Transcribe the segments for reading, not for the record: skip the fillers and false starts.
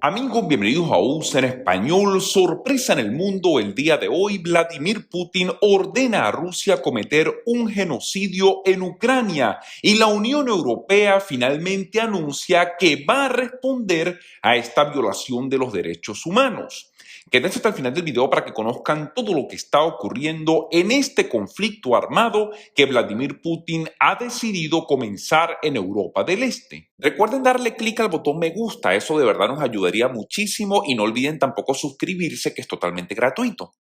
Amigos, bienvenidos a US en español. Sorpresa en el mundo. El día de hoy, Vladimir Putin ordena a Rusia cometer un genocidio en Ucrania y la Unión Europea finalmente anuncia que va a responder a esta violación de los derechos humanos. Quédense hasta el final del video para que conozcan todo lo que está ocurriendo en este conflicto armado que Vladimir Putin ha decidido comenzar en Europa del Este. Recuerden darle clic al botón me gusta, eso de verdad nos ayudaría muchísimo y no olviden tampoco suscribirse, que es totalmente gratuito.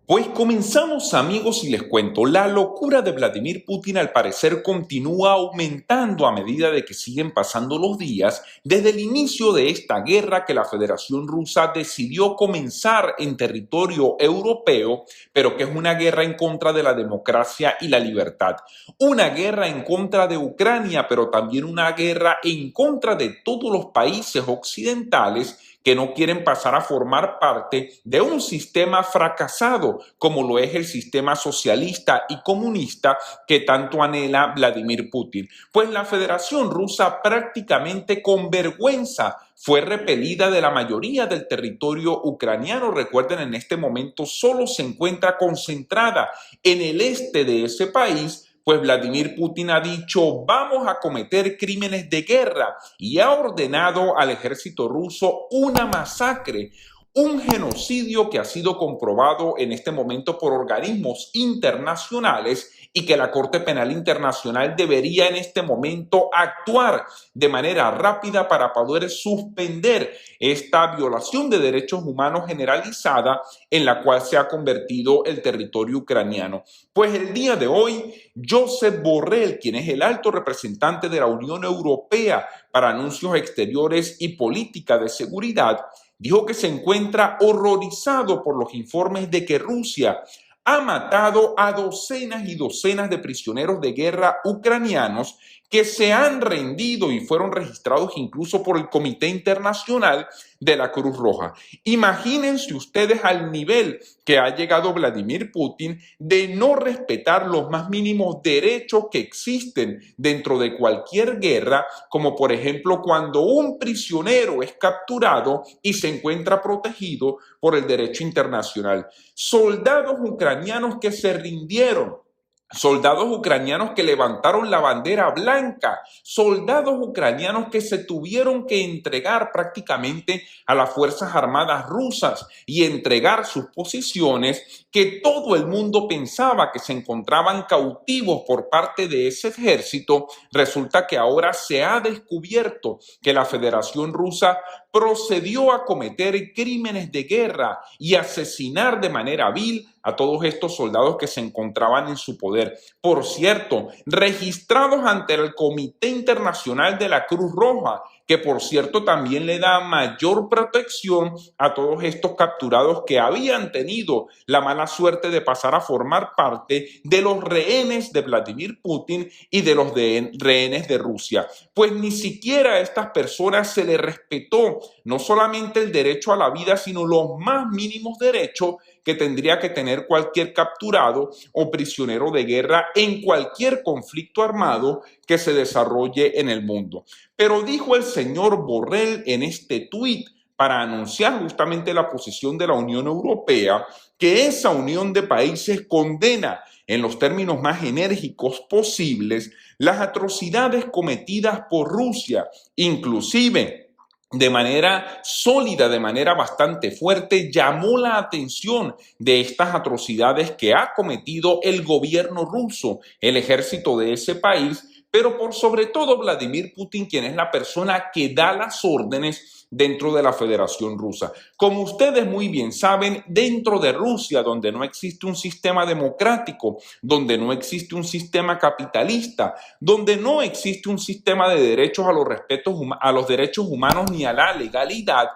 Pues comenzamos, amigos, y les cuento, la locura de Vladimir Putin al parecer continúa aumentando a medida de que siguen pasando los días desde el inicio de esta guerra que la Federación Rusa decidió comenzar en territorio europeo, pero que es una guerra en contra de la democracia y la libertad. Una guerra en contra de Ucrania, pero también una guerra en contra de todos los países occidentales que no quieren pasar a formar parte de un sistema fracasado como lo es el sistema socialista y comunista que tanto anhela Vladimir Putin. Pues la Federación Rusa prácticamente con vergüenza fue repelida de la mayoría del territorio ucraniano. Recuerden, en este momento solo se encuentra concentrada en el este de ese país. Pues Vladimir Putin ha dicho, vamos a cometer crímenes de guerra y ha ordenado al ejército ruso una masacre, un genocidio que ha sido comprobado en este momento por organismos internacionales y que la Corte Penal Internacional debería en este momento actuar de manera rápida para poder suspender esta violación de derechos humanos generalizada en la cual se ha convertido el territorio ucraniano. Pues el día de hoy, Josep Borrell, quien es el alto representante de la Unión Europea para anuncios exteriores y política de seguridad, dijo que se encuentra horrorizado por los informes de que Rusia ha matado a docenas y docenas de prisioneros de guerra ucranianos que se han rendido y fueron registrados incluso por el Comité Internacional de la Cruz Roja. Imagínense ustedes al nivel que ha llegado Vladimir Putin de no respetar los más mínimos derechos que existen dentro de cualquier guerra, como por ejemplo cuando un prisionero es capturado y se encuentra protegido por el derecho internacional. Soldados ucranianos que se rindieron, soldados ucranianos que levantaron la bandera blanca, soldados ucranianos que se tuvieron que entregar prácticamente a las Fuerzas Armadas rusas y entregar sus posiciones, que todo el mundo pensaba que se encontraban cautivos por parte de ese ejército. Resulta que ahora se ha descubierto que la Federación Rusa procedió a cometer crímenes de guerra y asesinar de manera vil a todos estos soldados que se encontraban en su poder. Por cierto, registrados ante el Comité Internacional de la Cruz Roja, que por cierto también le da mayor protección a todos estos capturados que habían tenido la mala suerte de pasar a formar parte de los rehenes de Vladimir Putin y de los rehenes de Rusia. Pues ni siquiera a estas personas se les respetó no solamente el derecho a la vida, sino los más mínimos derechos que tendría que tener cualquier capturado o prisionero de guerra en cualquier conflicto armado que se desarrolle en el mundo. Pero dijo el señor Borrell en este tuit, para anunciar justamente la posición de la Unión Europea, que esa unión de países condena en los términos más enérgicos posibles las atrocidades cometidas por Rusia, inclusive de manera sólida, de manera bastante fuerte, llamó la atención de estas atrocidades que ha cometido el gobierno ruso, el ejército de ese país, pero por sobre todo Vladimir Putin, quien es la persona que da las órdenes dentro de la Federación Rusa. Como ustedes muy bien saben, dentro de Rusia, donde no existe un sistema democrático, donde no existe un sistema capitalista, donde no existe un sistema de derechos a los derechos humanos ni a la legalidad,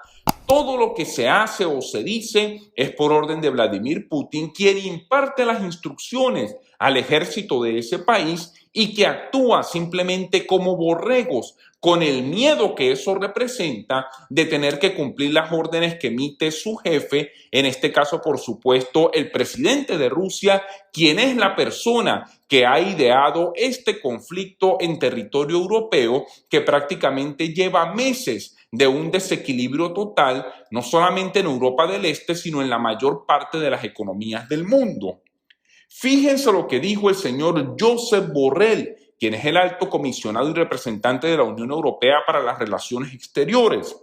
todo lo que se hace o se dice es por orden de Vladimir Putin, quien imparte las instrucciones al ejército de ese país y que actúa simplemente como borregos, con el miedo que eso representa de tener que cumplir las órdenes que emite su jefe, en este caso, por supuesto, el presidente de Rusia, quien es la persona que ha ideado este conflicto en territorio europeo que prácticamente lleva meses de un desequilibrio total, no solamente en Europa del Este, sino en la mayor parte de las economías del mundo. Fíjense lo que dijo el señor Josep Borrell, quien es el alto comisionado y representante de la Unión Europea para las Relaciones Exteriores.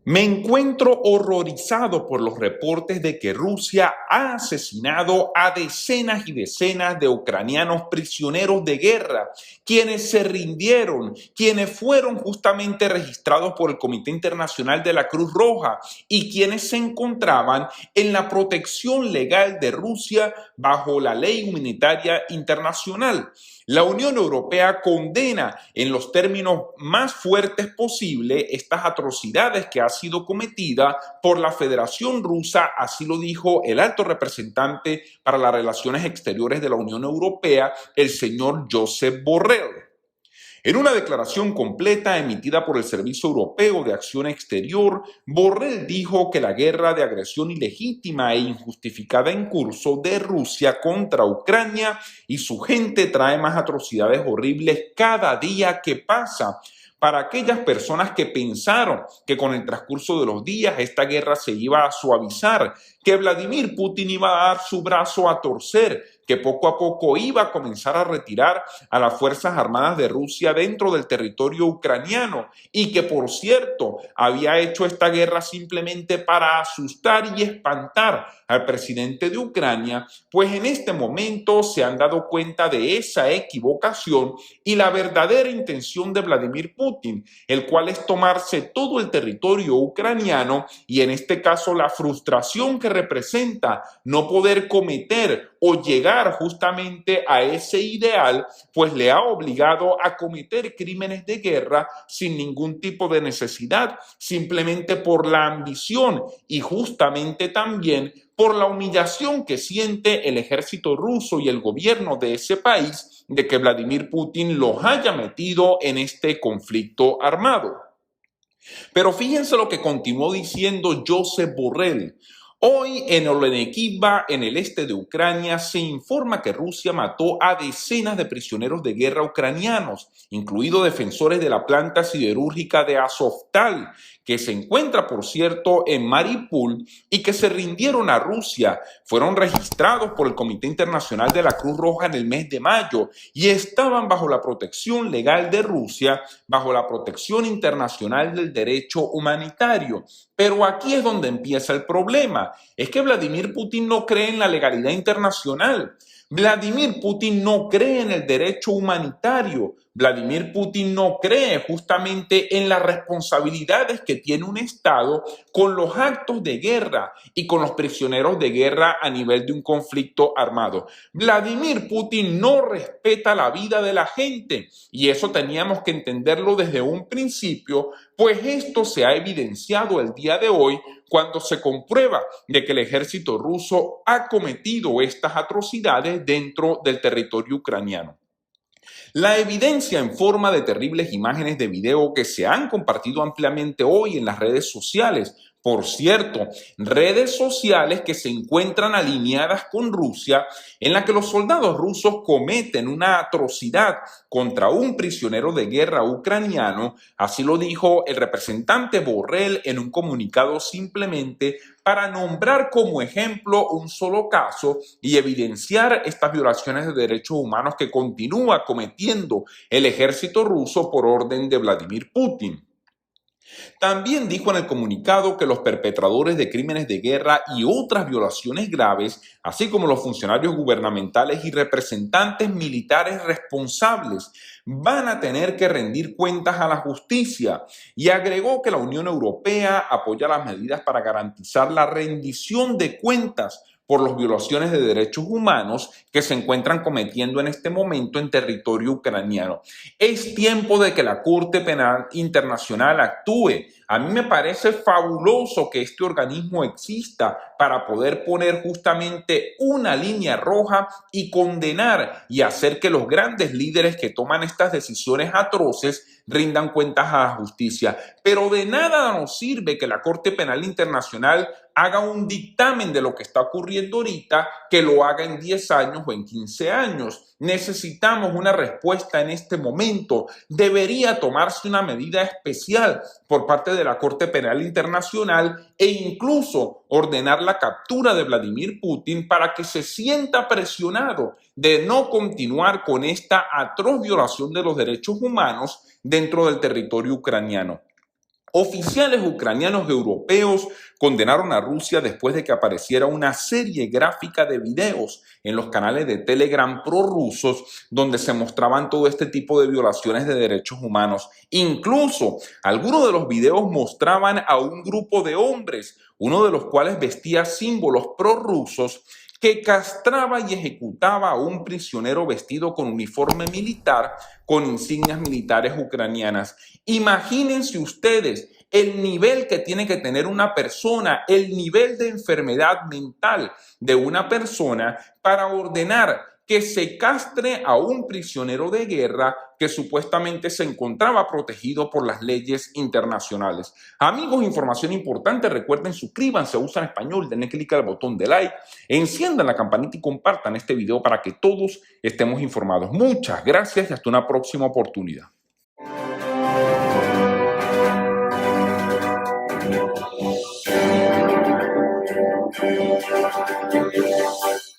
Me encuentro horrorizado por los reportes de que Rusia ha asesinado a decenas y decenas de ucranianos prisioneros de guerra, quienes se rindieron, quienes fueron justamente registrados por el Comité Internacional de la Cruz Roja y quienes se encontraban en la protección legal de Rusia bajo la ley humanitaria internacional. La Unión Europea condena en los términos más fuertes posible estas atrocidades que ha sido cometida por la Federación Rusa, así lo dijo el alto representante para las relaciones exteriores de la Unión Europea, el señor Josep Borrell. En una declaración completa emitida por el Servicio Europeo de Acción Exterior, Borrell dijo que la guerra de agresión ilegítima e injustificada en curso de Rusia contra Ucrania y su gente trae más atrocidades horribles cada día que pasa. Para aquellas personas que pensaron que con el transcurso de los días esta guerra se iba a suavizar, que Vladimir Putin iba a dar su brazo a torcer, que poco a poco iba a comenzar a retirar a las Fuerzas Armadas de Rusia dentro del territorio ucraniano y que, por cierto, había hecho esta guerra simplemente para asustar y espantar al presidente de Ucrania, pues en este momento se han dado cuenta de esa equivocación y la verdadera intención de Vladimir Putin, el cual es tomarse todo el territorio ucraniano y en este caso la frustración que representa no poder cometer o llegar justamente a ese ideal, pues le ha obligado a cometer crímenes de guerra sin ningún tipo de necesidad, simplemente por la ambición y justamente también por la humillación que siente el ejército ruso y el gobierno de ese país de que Vladimir Putin los haya metido en este conflicto armado. Pero fíjense lo que continuó diciendo Josep Borrell. Hoy en Olenekiva, en el este de Ucrania, se informa que Rusia mató a decenas de prisioneros de guerra ucranianos, incluidos defensores de la planta siderúrgica de Azovstal, que se encuentra, por cierto, en Mariupol y que se rindieron a Rusia. Fueron registrados por el Comité Internacional de la Cruz Roja en el mes de mayo y estaban bajo la protección legal de Rusia, bajo la protección internacional del derecho humanitario. Pero aquí es donde empieza el problema. Es que Vladimir Putin no cree en la legalidad internacional. Vladimir Putin no cree en el derecho humanitario. Vladimir Putin no cree justamente en las responsabilidades que tiene un Estado con los actos de guerra y con los prisioneros de guerra a nivel de un conflicto armado. Vladimir Putin no respeta la vida de la gente y eso teníamos que entenderlo desde un principio, pues esto se ha evidenciado el día de hoy cuando se comprueba de que el ejército ruso ha cometido estas atrocidades dentro del territorio ucraniano. La evidencia en forma de terribles imágenes de video que se han compartido ampliamente hoy en las redes sociales. Por cierto, redes sociales que se encuentran alineadas con Rusia, en la que los soldados rusos cometen una atrocidad contra un prisionero de guerra ucraniano, así lo dijo el representante Borrell en un comunicado simplemente para nombrar como ejemplo un solo caso y evidenciar estas violaciones de derechos humanos que continúa cometiendo el ejército ruso por orden de Vladimir Putin. También dijo en el comunicado que los perpetradores de crímenes de guerra y otras violaciones graves, así como los funcionarios gubernamentales y representantes militares responsables, van a tener que rendir cuentas a la justicia y agregó que la Unión Europea apoya las medidas para garantizar la rendición de cuentas por las violaciones de derechos humanos que se encuentran cometiendo en este momento en territorio ucraniano. Es tiempo de que la Corte Penal Internacional actúe. A mí me parece fabuloso que este organismo exista para poder poner justamente una línea roja y condenar y hacer que los grandes líderes que toman estas decisiones atroces rindan cuentas a la justicia. Pero de nada nos sirve que la Corte Penal Internacional haga un dictamen de lo que está ocurriendo ahorita, que lo haga en 10 años o en 15 años. Necesitamos una respuesta en este momento. Debería tomarse una medida especial por parte de de la Corte Penal Internacional e incluso ordenar la captura de Vladimir Putin para que se sienta presionado de no continuar con esta atroz violación de los derechos humanos dentro del territorio ucraniano. Oficiales ucranianos y europeos condenaron a Rusia después de que apareciera una serie gráfica de videos en los canales de Telegram prorrusos donde se mostraban todo este tipo de violaciones de derechos humanos. Incluso algunos de los videos mostraban a un grupo de hombres, uno de los cuales vestía símbolos prorrusos, que castraba y ejecutaba a un prisionero vestido con uniforme militar con insignias militares ucranianas. Imagínense ustedes el nivel que tiene que tener una persona, el nivel de enfermedad mental de una persona para ordenar que se castre a un prisionero de guerra que supuestamente se encontraba protegido por las leyes internacionales. Amigos, información importante, recuerden, suscríbanse, usan español, denle clic al botón de like, enciendan la campanita y compartan este video para que todos estemos informados. Muchas gracias y hasta una próxima oportunidad.